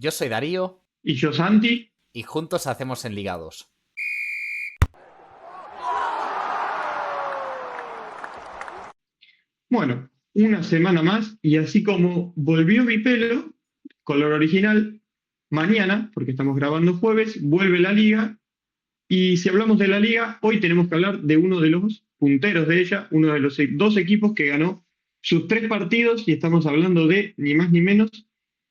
Yo soy Darío Y yo, Santi, y juntos hacemos Enligados. bueno, una semana más y así como volvió mi pelo, color original, mañana, porque estamos grabando jueves, vuelve la liga y si hablamos de la liga, hoy tenemos que hablar de uno de los punteros de ella, uno de los dos equipos que ganó sus tres partidos y estamos hablando de ni más ni menos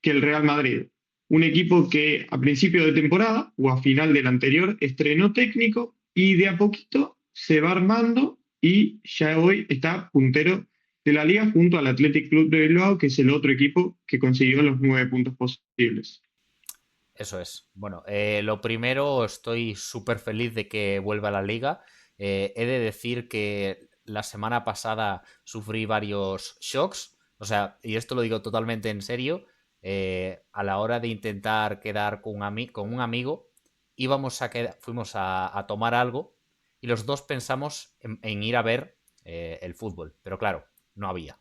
que el Real Madrid. Un equipo que a principio de temporada o a final del anterior estrenó técnico y de a poquito se va armando y ya hoy está puntero de la liga junto al Athletic Club de Bilbao, que es el otro equipo que consiguió los 9 puntos posibles. Eso es. Bueno, lo primero, estoy súper feliz de que vuelva a la liga. He de decir que la semana pasada sufrí varios shocks. O sea, y esto lo digo totalmente en serio. A la hora de intentar quedar con con un amigo, fuimos a tomar algo y los dos pensamos en ir a ver el fútbol. Pero claro, no había.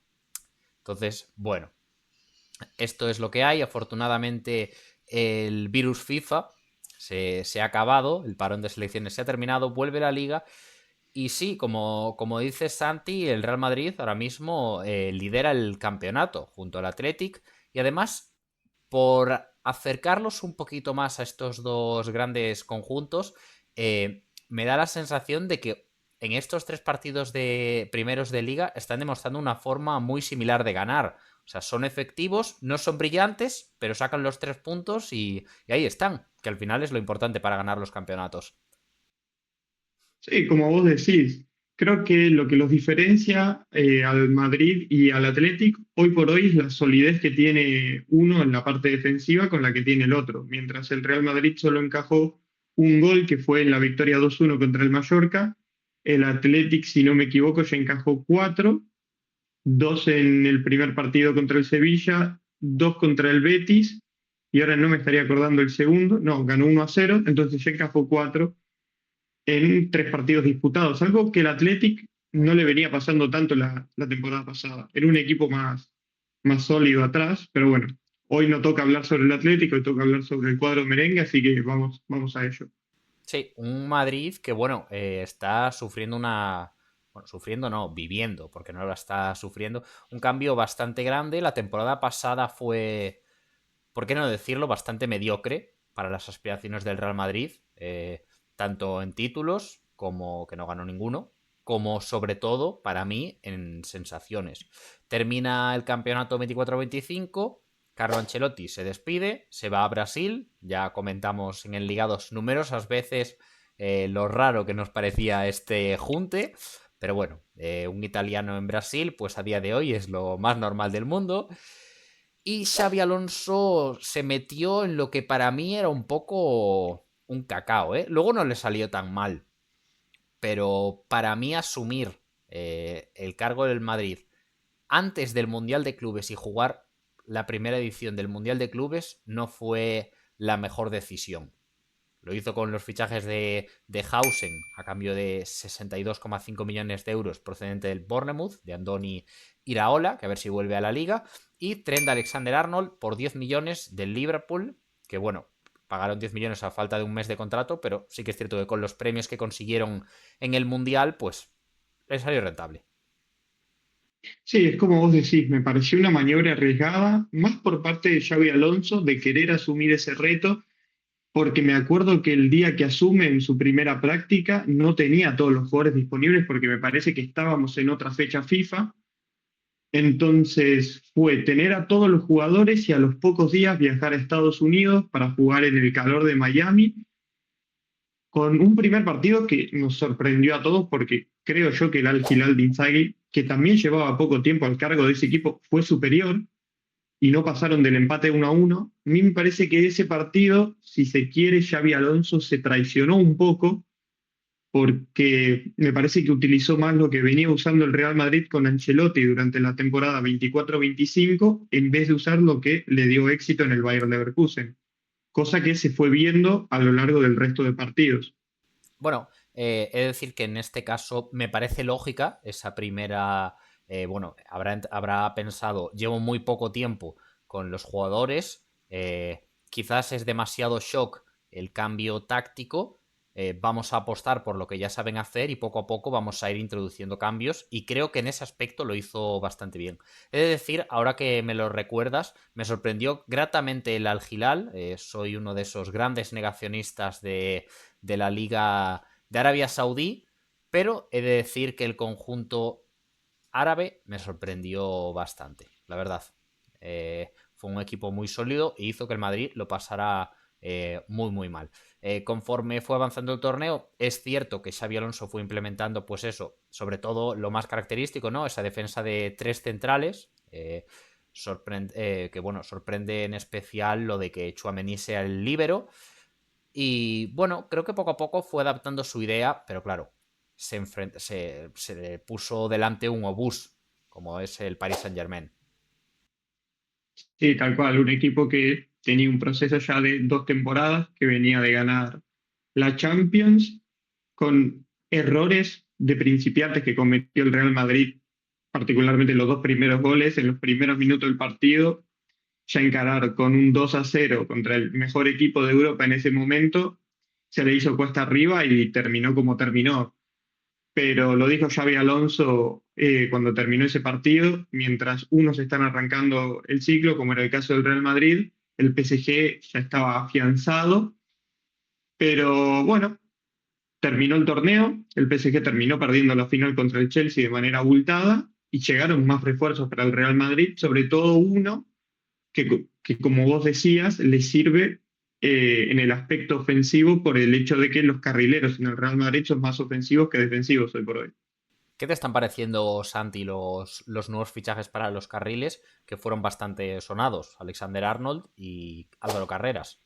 Entonces, bueno, esto es lo que hay. Afortunadamente, el virus FIFA se ha acabado, el parón de selecciones se ha terminado, vuelve la liga. Y sí, como dice Santi, el Real Madrid ahora mismo lidera el campeonato junto al Athletic. Y además, por acercarlos un poquito más a estos dos grandes conjuntos, me da la sensación de que en estos tres partidos de primeros de liga están demostrando una forma muy similar de ganar. O sea, son efectivos, no son brillantes, pero sacan los 3 puntos y ahí están, que al final es lo importante para ganar los campeonatos. Sí, como vos decís, creo que los diferencia al Madrid y al Athletic hoy por hoy es la solidez que tiene uno en la parte defensiva con la que tiene el otro. Mientras el Real Madrid solo encajó un gol que fue en la victoria 2-1 contra el Mallorca, el Athletic, si no me equivoco, ya encajó cuatro, dos en el primer partido contra el Sevilla, dos contra el Betis, y ahora no me estaría acordando el segundo, no, ganó 1-0, entonces ya encajó cuatro en tres partidos disputados, algo que el Athletic no le venía pasando tanto la temporada pasada. Era un equipo más sólido atrás, pero bueno, hoy no toca hablar sobre el Atlético, hoy toca hablar sobre el cuadro merengue, así que vamos a ello. Sí, un Madrid que, bueno, está sufriendo una... Bueno, sufriendo no, viviendo, porque no la está sufriendo. Un cambio bastante grande. La temporada pasada fue, por qué no decirlo, bastante mediocre para las aspiraciones del Real Madrid. Tanto en títulos, como que no ganó ninguno, como sobre todo, para mí, en sensaciones. Termina el campeonato 24-25. Carlo Ancelotti se despide, se va a Brasil. Ya comentamos en el Ligados numerosas veces lo raro que nos parecía este junte. Pero bueno, un italiano en Brasil, pues a día de hoy es lo más normal del mundo. Y Xavi Alonso se metió en lo que para mí era un poco un cacao, ¿eh? Luego no le salió tan mal, pero para mí asumir el cargo del Madrid antes del Mundial de Clubes y jugar la primera edición del Mundial de Clubes no fue la mejor decisión. Lo hizo con los fichajes de Hausen a cambio de 62,5 millones de euros procedente del Bournemouth, de Andoni Iraola, que a ver si vuelve a la liga, y Trent Alexander-Arnold por 10 millones del Liverpool, que bueno, pagaron 10 millones a falta de un mes de contrato, pero sí que es cierto que con los premios que consiguieron en el Mundial, pues les salió rentable. Sí, es como vos decís, me pareció una maniobra arriesgada, más por parte de Xavi Alonso de querer asumir ese reto, porque me acuerdo que el día que asume en su primera práctica no tenía a todos los jugadores disponibles porque me parece que estábamos en otra fecha FIFA. Entonces fue tener a todos los jugadores y a los pocos días viajar a Estados Unidos para jugar en el calor de Miami, con un primer partido que nos sorprendió a todos porque creo yo que el Al Hilal de Inzaghi, que también llevaba poco tiempo al cargo de ese equipo, fue superior y no pasaron del empate 1-1. A mí me parece que ese partido, si se quiere, Xavi Alonso se traicionó un poco porque me parece que utilizó más lo que venía usando el Real Madrid con Ancelotti durante la temporada 24-25 en vez de usar lo que le dio éxito en el Bayern Leverkusen, cosa que se fue viendo a lo largo del resto de partidos. Bueno, he de decir que en este caso me parece lógica esa primera. Bueno, habrá pensado, llevo muy poco tiempo con los jugadores. quizás es demasiado shock el cambio táctico. Vamos a apostar por lo que ya saben hacer y poco a poco vamos a ir introduciendo cambios y creo que en ese aspecto lo hizo bastante bien. He de decir, ahora que me lo recuerdas, me sorprendió gratamente el Al Hilal. Soy uno de esos grandes negacionistas de la Liga de Arabia Saudí, pero he de decir que el conjunto árabe me sorprendió bastante, la verdad. Fue un equipo muy sólido e hizo que el Madrid lo pasara muy muy mal. Conforme fue avanzando el torneo, es cierto que Xabi Alonso fue implementando, pues eso, sobre todo lo más característico, ¿no? Esa defensa de tres centrales. Que bueno, sorprende en especial lo de que Tchouaméni sea el líbero. Y bueno, creo que poco a poco fue adaptando su idea, pero claro, se le puso delante un obús, como es el Paris Saint-Germain. Sí, tal cual, un equipo que tenía un proceso ya de 2 temporadas, que venía de ganar la Champions, con errores de principiantes que cometió el Real Madrid, particularmente los 2 primeros goles en los primeros minutos del partido, ya encarar con un 2-0 contra el mejor equipo de Europa en ese momento, se le hizo cuesta arriba y terminó como terminó. Pero lo dijo Xabi Alonso cuando terminó ese partido, mientras unos están arrancando el ciclo, como era el caso del Real Madrid, el PSG ya estaba afianzado, pero bueno, terminó el torneo, el PSG terminó perdiendo la final contra el Chelsea de manera abultada y llegaron más refuerzos para el Real Madrid, sobre todo uno que como vos decías, le sirve en el aspecto ofensivo por el hecho de que los carrileros en el Real Madrid son más ofensivos que defensivos hoy por hoy. ¿Qué te están pareciendo, Santi, los nuevos fichajes para los carriles que fueron bastante sonados? Alexander Arnold y Álvaro Carreras.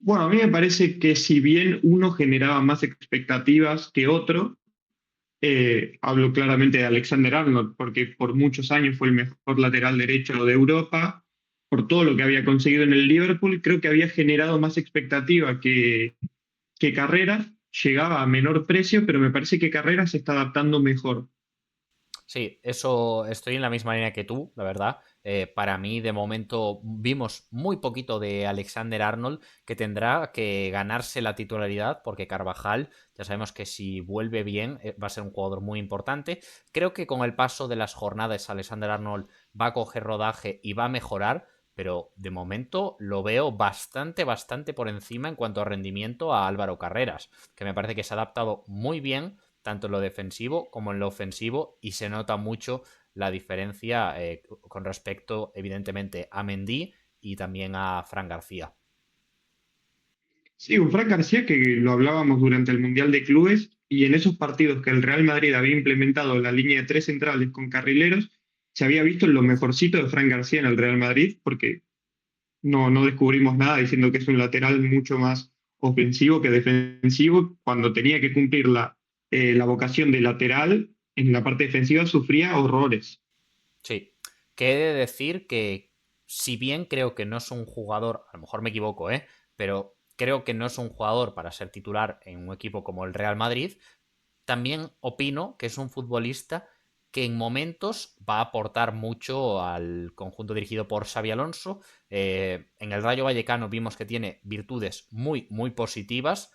Bueno, a mí me parece que si bien uno generaba más expectativas que otro, hablo claramente de Alexander Arnold, porque por muchos años fue el mejor lateral derecho de Europa, por todo lo que había conseguido en el Liverpool, creo que había generado más expectativa que Carreras, llegaba a menor precio, pero me parece que Carreras se está adaptando mejor. Sí, eso estoy en la misma línea que tú, la verdad. Para mí, de momento, vimos muy poquito de Alexander Arnold, que tendrá que ganarse la titularidad, porque Carvajal, ya sabemos que si vuelve bien, va a ser un jugador muy importante. Creo que con el paso de las jornadas, Alexander Arnold va a coger rodaje y va a mejorar, pero de momento lo veo bastante, bastante por encima en cuanto a rendimiento a Álvaro Carreras, que me parece que se ha adaptado muy bien tanto en lo defensivo como en lo ofensivo y se nota mucho la diferencia con respecto evidentemente a Mendy y también a Fran García. Sí, un Fran García que lo hablábamos durante el Mundial de Clubes y en esos partidos que el Real Madrid había implementado la línea de 3 centrales con carrileros, se había visto lo mejorcito de Fran García en el Real Madrid porque no descubrimos nada diciendo que es un lateral mucho más ofensivo que defensivo. Cuando tenía que cumplir la vocación de lateral, en la parte defensiva sufría horrores. Sí, que he de decir que si bien creo que no es un jugador, a lo mejor me equivoco, pero creo que no es un jugador para ser titular en un equipo como el Real Madrid, también opino que es un futbolista que en momentos va a aportar mucho al conjunto dirigido por Xabi Alonso. En el Rayo Vallecano vimos que tiene virtudes muy, muy positivas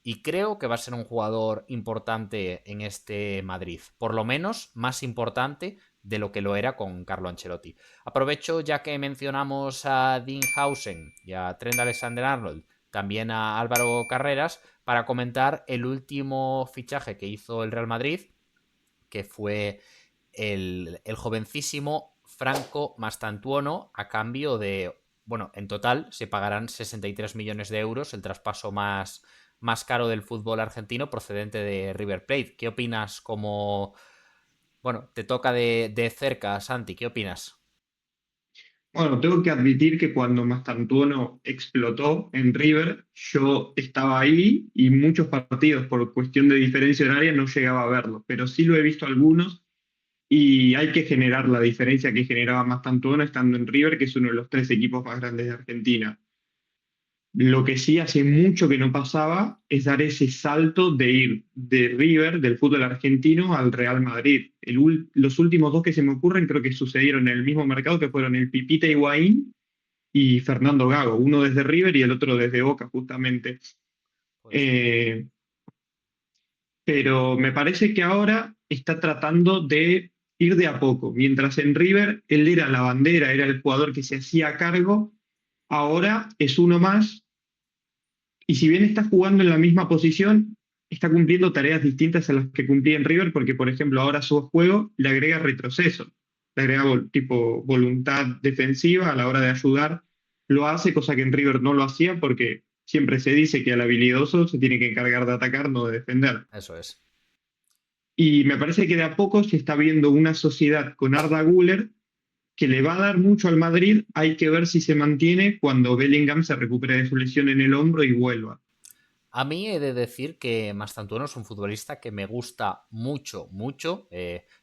y creo que va a ser un jugador importante en este Madrid. Por lo menos más importante de lo que lo era con Carlo Ancelotti. Aprovecho ya que mencionamos a Dean Hausen y a Trent Alexander-Arnold, también a Álvaro Carreras, para comentar el último fichaje que hizo el Real Madrid, que fue el jovencísimo Franco Mastantuono a cambio de, bueno, en total se pagarán 63 millones de euros, el traspaso más caro del fútbol argentino procedente de River Plate. ¿Qué opinas como... Bueno, te toca de cerca, Santi, ¿qué opinas? Bueno, tengo que admitir que cuando Mastantuono explotó en River, yo estaba ahí y muchos partidos por cuestión de diferencia horaria no llegaba a verlo, pero sí lo he visto algunos y hay que generar la diferencia que generaba Mastantuono estando en River, que es uno de los 3 equipos más grandes de Argentina. Lo que sí hace mucho que no pasaba es dar ese salto de ir de River, del fútbol argentino, al Real Madrid. Los últimos dos que se me ocurren creo que sucedieron en el mismo mercado, que fueron el Pipita Higuaín y Fernando Gago, uno desde River y el otro desde Boca, justamente. Puede ser. Eh, pero me parece que ahora está tratando de ir de a poco. Mientras en River él era la bandera, era el jugador que se hacía cargo, ahora es uno más y si bien está jugando en la misma posición, está cumpliendo tareas distintas a las que cumplía en River, porque por ejemplo ahora su juego le agrega retroceso, le agrega tipo voluntad defensiva a la hora de ayudar, lo hace, cosa que en River no lo hacía porque siempre se dice que al habilidoso se tiene que encargar de atacar, no de defender. Eso es. Y me parece que de a poco se está viendo una sociedad con Arda Güler que le va a dar mucho al Madrid. Hay que ver si se mantiene cuando Bellingham se recupere de su lesión en el hombro y vuelva. A mí he de decir que Mastantuono es un futbolista que me gusta mucho, mucho.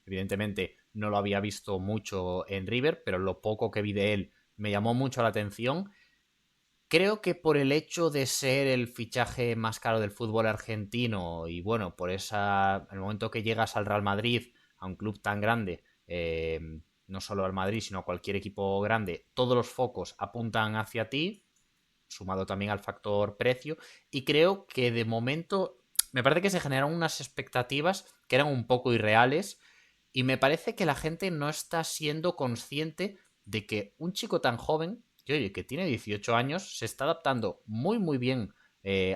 Evidentemente no lo había visto mucho en River, pero lo poco que vi de él me llamó mucho la atención. Creo que por el hecho de ser el fichaje más caro del fútbol argentino y bueno, por el momento que llegas al Real Madrid, a un club tan grande, no solo al Madrid, sino a cualquier equipo grande, todos los focos apuntan hacia ti, sumado también al factor precio, y creo que de momento me parece que se generaron unas expectativas que eran un poco irreales y me parece que la gente no está siendo consciente de que un chico tan joven, que oye, que tiene 18 años, se está adaptando muy muy bien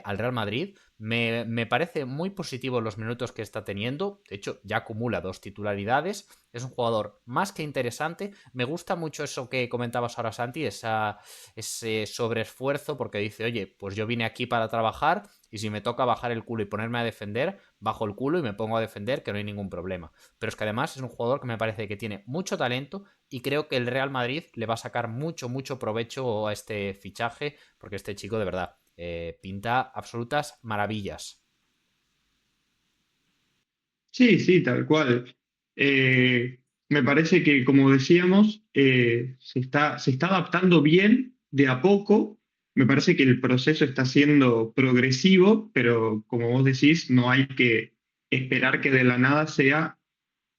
al Real Madrid. Me parece muy positivo los minutos que está teniendo. De hecho, ya acumula 2 titularidades. Es un jugador más que interesante. Me gusta mucho eso que comentabas ahora, Santi, ese sobreesfuerzo, porque dice, oye, pues yo vine aquí para trabajar y si me toca bajar el culo y ponerme a defender, bajo el culo y me pongo a defender, que no hay ningún problema. Pero es que además es un jugador que me parece que tiene mucho talento y creo que el Real Madrid le va a sacar mucho, mucho provecho a este fichaje, porque este chico de verdad pinta absolutas maravillas. Sí, sí, tal cual. Me parece que, como decíamos, se está adaptando bien de a poco. Me parece que el proceso está siendo progresivo, pero como vos decís, no hay que esperar que de la nada sea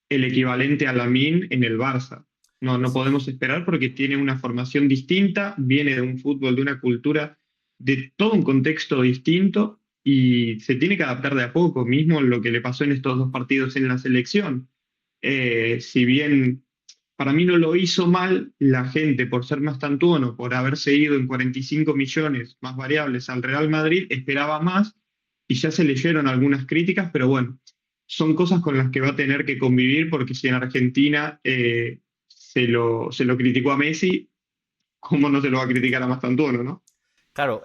el equivalente a Lamine en el Barça. No, no podemos esperar porque tiene una formación distinta, viene de un fútbol, de una cultura, de todo un contexto distinto y se tiene que adaptar de a poco, mismo lo que le pasó en estos dos partidos en la selección. Si bien para mí no lo hizo mal, la gente, por ser más tantuono, por haberse ido en 45 millones más variables al Real Madrid, esperaba más y ya se leyeron algunas críticas, pero bueno, son cosas con las que va a tener que convivir porque si en Argentina se lo criticó a Messi, ¿cómo no se lo va a criticar a Mastantuono, no? Claro,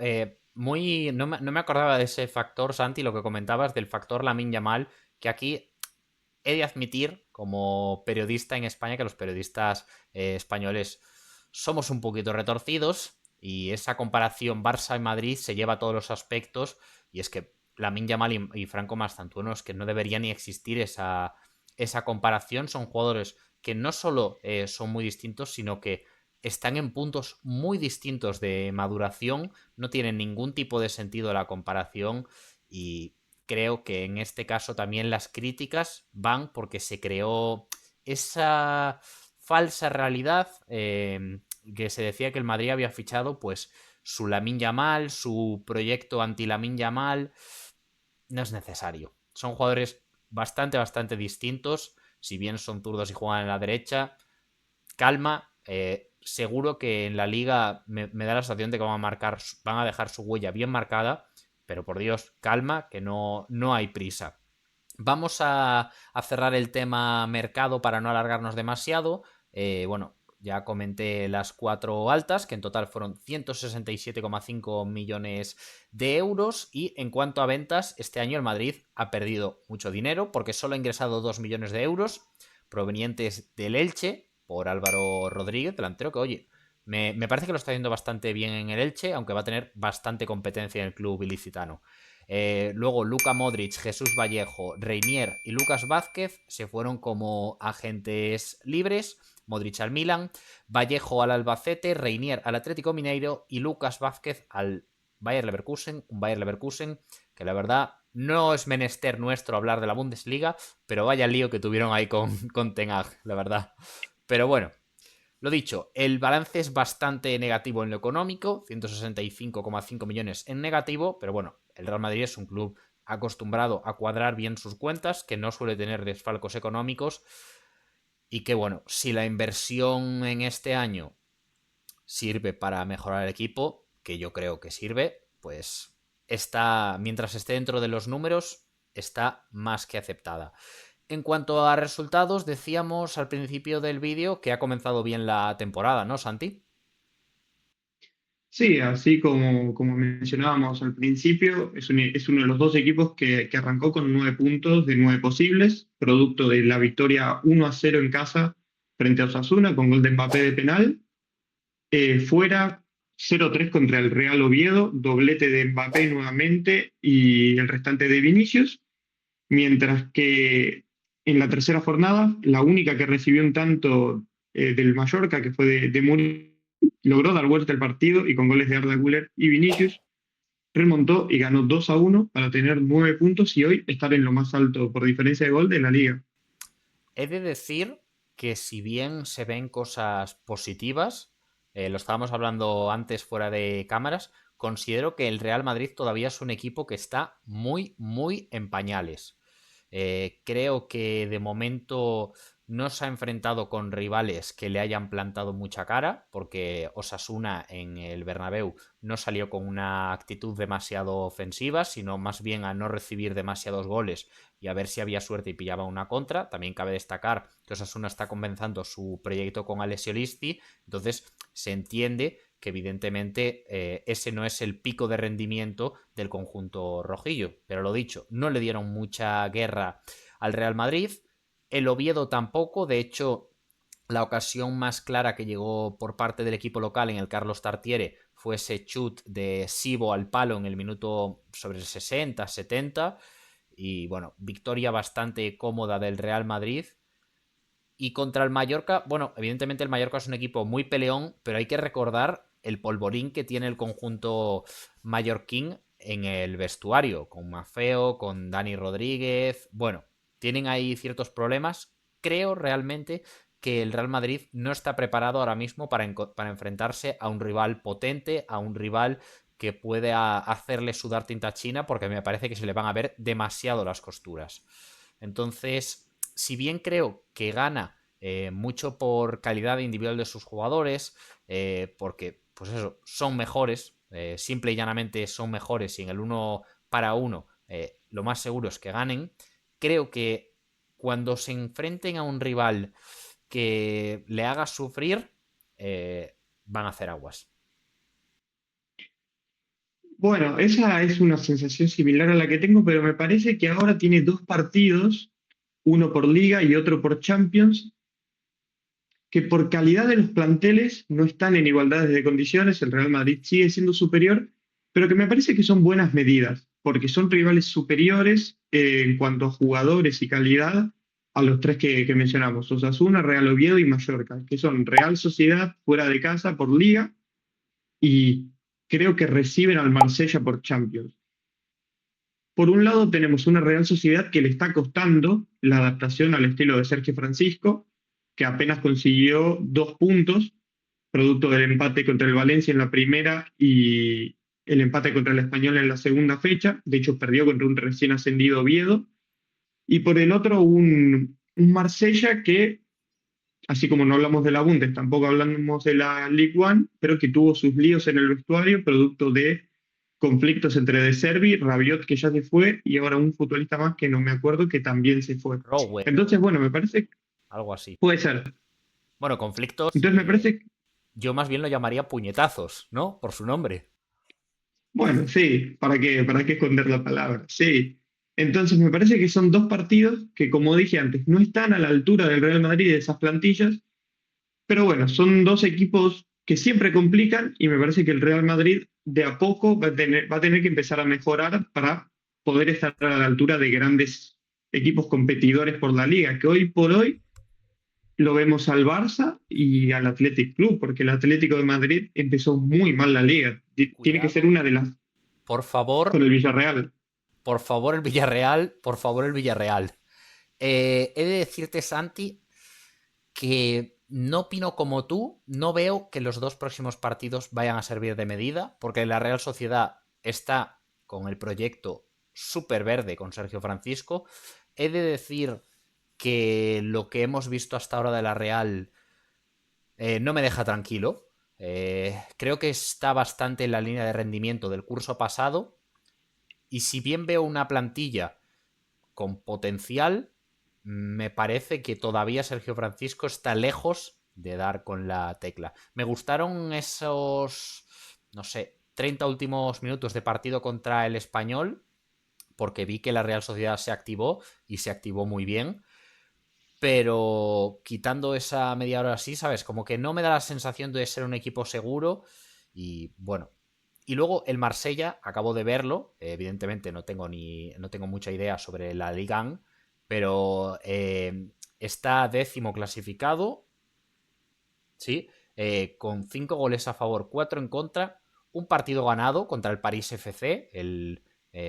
no me acordaba de ese factor, Santi, lo que comentabas del factor Lamine Yamal, que aquí he de admitir, como periodista en España, que los periodistas españoles somos un poquito retorcidos y esa comparación Barça y Madrid se lleva a todos los aspectos y es que Lamine Yamal y Franco Mastantuono es que no debería ni existir esa comparación. Son jugadores que no solo son muy distintos, sino que están en puntos muy distintos de maduración, no tienen ningún tipo de sentido la comparación y creo que en este caso también las críticas van porque se creó esa falsa realidad que se decía que el Madrid había fichado pues su Lamine Yamal, su proyecto anti Lamine Yamal, no es necesario. Son jugadores bastante, bastante distintos, si bien son zurdos y juegan en la derecha. Calma, seguro que en la liga me da la sensación de que van a dejar su huella bien marcada, pero por Dios, calma, que no hay prisa. Vamos a cerrar el tema mercado para no alargarnos demasiado. Bueno, ya comenté las 4 altas, que en total fueron 167,5 millones de euros. Y en cuanto a ventas, este año el Madrid ha perdido mucho dinero porque solo ha ingresado 2 millones de euros provenientes del Elche por Álvaro Rodríguez, delantero que, oye, me parece que lo está haciendo bastante bien en el Elche, aunque va a tener bastante competencia en el club ilicitano. Luego Luka Modric, Jesús Vallejo, Reinier y Lucas Vázquez se fueron como agentes libres. Modric al Milan, Vallejo al Albacete, Reinier al Atlético Mineiro y Lucas Vázquez al Bayer Leverkusen. Un Bayer Leverkusen que la verdad no es menester nuestro hablar de la Bundesliga, pero vaya lío que tuvieron ahí con Ten Hag, la verdad. Pero bueno, Lo dicho, el balance es bastante negativo en lo económico, 165,5 millones en negativo, pero bueno, el Real Madrid es un club acostumbrado a cuadrar bien sus cuentas, que no suele tener desfalcos económicos y que bueno, si la inversión en este año sirve para mejorar el equipo, que yo creo que sirve, pues está, mientras esté dentro de los números, está más que aceptada. En cuanto a resultados, decíamos al principio del vídeo que ha comenzado bien la temporada, ¿no, Santi? Sí, así como mencionábamos al principio, es uno de los dos equipos que arrancó con 9 puntos de 9 posibles, producto de la victoria 1-0 en casa frente a Osasuna con gol de Mbappé de penal. Fuera 0-3 contra el Real Oviedo, doblete de Mbappé nuevamente y el restante de Vinicius, mientras que en la tercera jornada, la única que recibió un tanto del Mallorca, que fue de Muriel, logró dar vuelta al partido y con goles de Arda Güler y Vinicius remontó y ganó 2-1 para tener 9 puntos y hoy estar en lo más alto por diferencia de gol de la liga. He de decir que si bien se ven cosas positivas, lo estábamos hablando antes fuera de cámaras, considero que el Real Madrid todavía es un equipo que está muy, muy en pañales. Creo que de momento no se ha enfrentado con rivales que le hayan plantado mucha cara, porque Osasuna en el Bernabéu no salió con una actitud demasiado ofensiva, sino más bien a no recibir demasiados goles y a ver si había suerte y pillaba una contra. También cabe destacar que Osasuna está comenzando su proyecto con Alessio Listi, entonces se entiende que evidentemente ese no es el pico de rendimiento del conjunto rojillo. Pero lo dicho, no le dieron mucha guerra al Real Madrid. El Oviedo tampoco, de hecho, la ocasión más clara que llegó por parte del equipo local en el Carlos Tartiere fue ese chut de Sibo al palo en el minuto sobre el 60-70 y bueno, victoria bastante cómoda del Real Madrid. Y contra el Mallorca, bueno, evidentemente el Mallorca es un equipo muy peleón, pero hay que recordar el polvorín que tiene el conjunto mallorquín en el vestuario, con Mafeo, con Dani Rodríguez. Bueno, tienen ahí ciertos problemas. Creo realmente que el Real Madrid no está preparado ahora mismo para enfrentarse a un rival potente, a un rival que puede hacerle sudar tinta china, porque me parece que se le van a ver demasiado las costuras. Entonces, si bien creo que gana mucho por calidad individual de sus jugadores, porque, pues eso, son mejores, simple y llanamente son mejores y en el uno para uno lo más seguro es que ganen. Creo que cuando se enfrenten a un rival que le haga sufrir, van a hacer aguas. Bueno, esa es una sensación similar a la que tengo, pero me parece que ahora tiene dos partidos, uno por Liga y otro por Champions, que por calidad de los planteles no están en igualdades de condiciones, el Real Madrid sigue siendo superior, pero que me parece que son buenas medidas, porque son rivales superiores en cuanto a jugadores y calidad a los tres que mencionamos, Osasuna, Real Oviedo y Mallorca, que son Real Sociedad fuera de casa por Liga y creo que reciben al Marsella por Champions. Por un lado tenemos una Real Sociedad que le está costando la adaptación al estilo de Sergio Francisco, que apenas consiguió 2 puntos, producto del empate contra el Valencia en la primera y el empate contra el Español en la segunda fecha. De hecho, perdió contra un recién ascendido Oviedo. Y por el otro, un Marsella que, así como no hablamos de la Bundes, tampoco hablamos de la Ligue 1, pero que tuvo sus líos en el vestuario, producto de conflictos entre De Servi, Rabiot que ya se fue y ahora un futbolista más que no me acuerdo que también se fue. Rowe, Entonces, bueno, me parece que algo así. puede ser. Bueno, conflictos, Entonces me parece, yo más bien lo llamaría puñetazos, ¿no? Por su nombre. bueno, sí, para qué esconder la palabra? Sí. Entonces me parece que son dos partidos que, como dije antes, no están a la altura del Real Madrid de esas plantillas, pero bueno, son dos equipos que siempre complican y me parece que el Real Madrid de a poco va a tener que empezar a mejorar para poder estar a la altura de grandes equipos competidores por la liga, que hoy por hoy lo vemos al Barça y al Athletic Club, porque el Atlético de Madrid empezó muy mal la liga. Tiene que ser Cuidado. una de las Por con favor, el Villarreal. por favor el Villarreal, por favor el Villarreal. He de decirte, Santi, que no opino como tú, no veo que los dos próximos partidos vayan a servir de medida, porque la Real Sociedad está con el proyecto súper verde con Sergio Francisco. He de decir que lo que hemos visto hasta ahora de la Real no me deja tranquilo. Creo que está bastante en la línea de rendimiento del curso pasado. Y si bien veo una plantilla con potencial, me parece que todavía Sergio Francisco está lejos de dar con la tecla. Me gustaron esos, no sé, 30 últimos minutos de partido contra el Español, porque vi que la Real Sociedad se activó y se activó muy bien. Pero quitando esa media hora así, ¿sabes? Como que no me da la sensación de ser un equipo seguro. Y bueno. Y luego el Marsella, acabo de verlo. Evidentemente no tengo mucha idea sobre la Liga 1, pero está 10º clasificado, ¿sí? Con 5 goles a favor, 4 en contra. Un partido ganado contra el París FC, el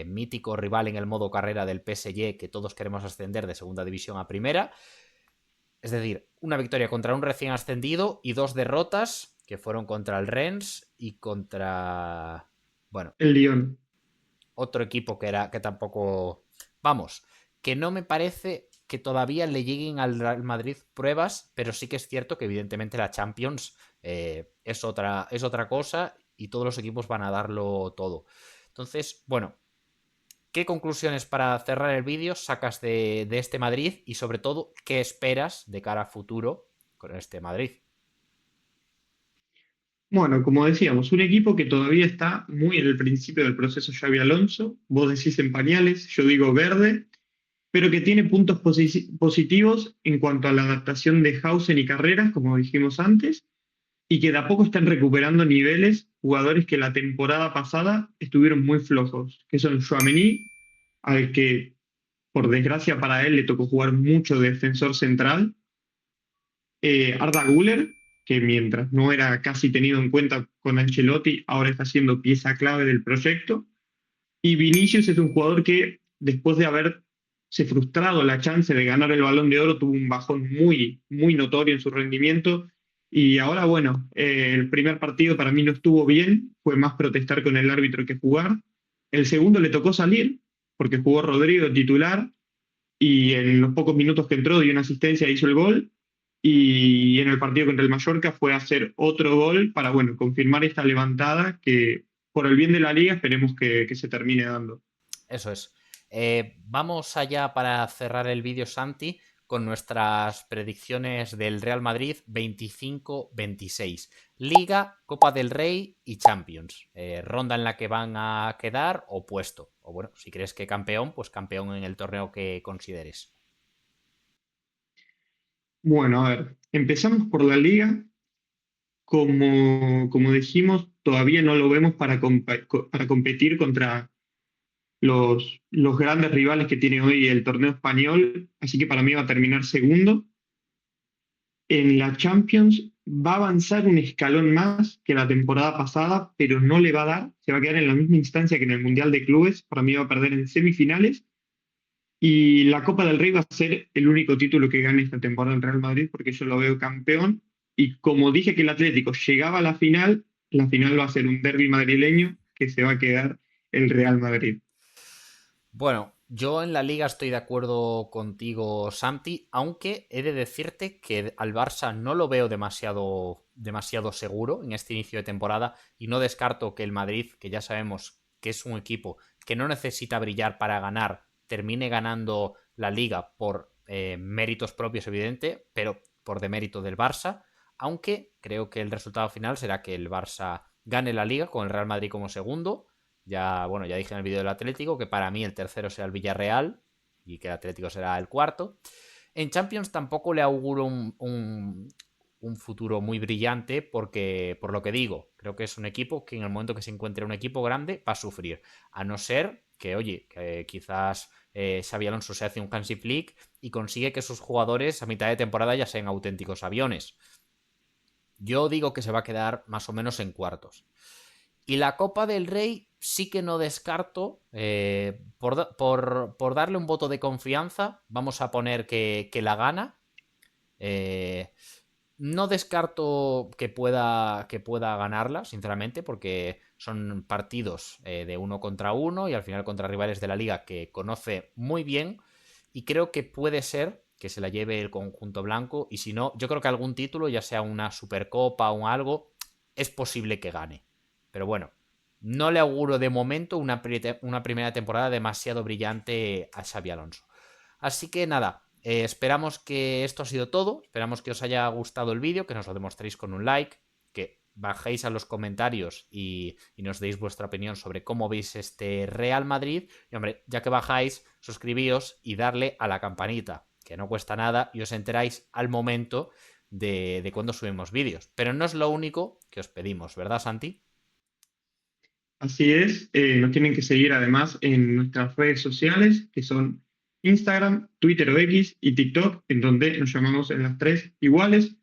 mítico rival en el modo carrera del PSG que todos queremos ascender de segunda división a primera. Es decir, una victoria contra un recién ascendido y 2 derrotas que fueron contra el Rennes y contra, bueno, El Lyon. otro equipo que tampoco, vamos, que no me parece que todavía le lleguen al Real Madrid pruebas, pero sí que es cierto que evidentemente la Champions es otra cosa y todos los equipos van a darlo todo. Entonces, bueno, ¿qué conclusiones para cerrar el vídeo sacas de este Madrid y sobre todo qué esperas de cara a futuro con este Madrid? Bueno, como decíamos, un equipo que todavía está muy en el principio del proceso Xavi Alonso. Vos decís en pañales, yo digo verde, pero que tiene puntos positivos en cuanto a la adaptación de Hausen y Carreras, como dijimos antes, y que de a poco están recuperando niveles jugadores que la temporada pasada estuvieron muy flojos, que son Tchouaméni, al que por desgracia para él le tocó jugar mucho de defensor central, Arda Güler, que mientras no era casi tenido en cuenta con Ancelotti, ahora está siendo pieza clave del proyecto, y Vinicius es un jugador que después de haberse frustrado la chance de ganar el Balón de Oro, tuvo un bajón muy, muy notorio en su rendimiento. Y ahora, bueno, el primer partido para mí no estuvo bien, fue más protestar con el árbitro que jugar. El segundo le tocó salir, porque jugó Rodrigo titular, y en los pocos minutos que entró dio una asistencia e hizo el gol. Y en el partido contra el Mallorca fue a hacer otro gol para, bueno, confirmar esta levantada que por el bien de la liga esperemos que se termine dando. Eso es. Vamos allá para cerrar el vídeo, Santi, con nuestras predicciones del Real Madrid 25-26. Liga, Copa del Rey y Champions. Ronda en la que van a quedar o puesto. O bueno, si crees que campeón, pues campeón en el torneo que consideres. Bueno, a ver, empezamos por la liga. Como dijimos, todavía no lo vemos para competir contra los grandes rivales que tiene hoy el torneo español, así que para mí va a terminar segundo. En la Champions va a avanzar un escalón más que la temporada pasada, pero no le va a dar, se va a quedar en la misma instancia que en el Mundial de Clubes, para mí va a perder en semifinales, y la Copa del Rey va a ser el único título que gane esta temporada el Real Madrid, porque yo lo veo campeón, y como dije que el Atlético llegaba a la final va a ser un derbi madrileño que se va a quedar el Real Madrid. Bueno, yo en la liga estoy de acuerdo contigo, Santi, aunque he de decirte que al Barça no lo veo demasiado seguro en este inicio de temporada y no descarto que el Madrid, que ya sabemos que es un equipo que no necesita brillar para ganar, termine ganando la liga por méritos propios, evidente, pero por demérito del Barça, aunque creo que el resultado final será que el Barça gane la liga con el Real Madrid como segundo. Ya, bueno, ya dije en el vídeo del Atlético que para mí el tercero será el Villarreal y que el Atlético será el cuarto. En Champions tampoco le auguro un futuro muy brillante porque, por lo que digo, creo que es un equipo que en el momento que se encuentre un equipo grande va a sufrir. A no ser que, oye, que quizás Xabi Alonso se hace un Hansi Flick y consigue que sus jugadores a mitad de temporada ya sean auténticos aviones. Yo digo que se va a quedar más o menos en cuartos. Y la Copa del Rey sí que no descarto, por darle un voto de confianza, vamos a poner que la gana. Eh, No descarto que pueda ganarla, sinceramente, porque son partidos de uno contra uno y al final contra rivales de la liga que conoce muy bien y creo que puede ser que se la lleve el conjunto blanco y si no, yo creo que algún título, ya sea una Supercopa o algo, es posible que gane. Pero bueno, no le auguro de momento una primera temporada demasiado brillante a Xabi Alonso. Así que nada, esperamos que esto ha sido todo. Esperamos que os haya gustado el vídeo, que nos lo demostréis con un like, que bajéis a los comentarios y nos deis vuestra opinión sobre cómo veis este Real Madrid. Y hombre, ya que bajáis, suscribíos y darle a la campanita, que no cuesta nada y os enteráis al momento de cuando subimos vídeos. Pero no es lo único que os pedimos, ¿verdad, Santi? Así es, nos tienen que seguir además en nuestras redes sociales, que son Instagram, Twitter o X y TikTok, en donde nos llamamos en las tres iguales,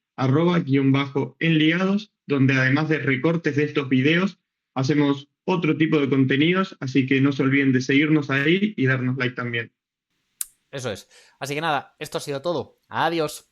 @enligados, donde además de recortes de estos videos, hacemos otro tipo de contenidos, así que no se olviden de seguirnos ahí y darnos like también. Eso es. Así que nada, esto ha sido todo. Adiós.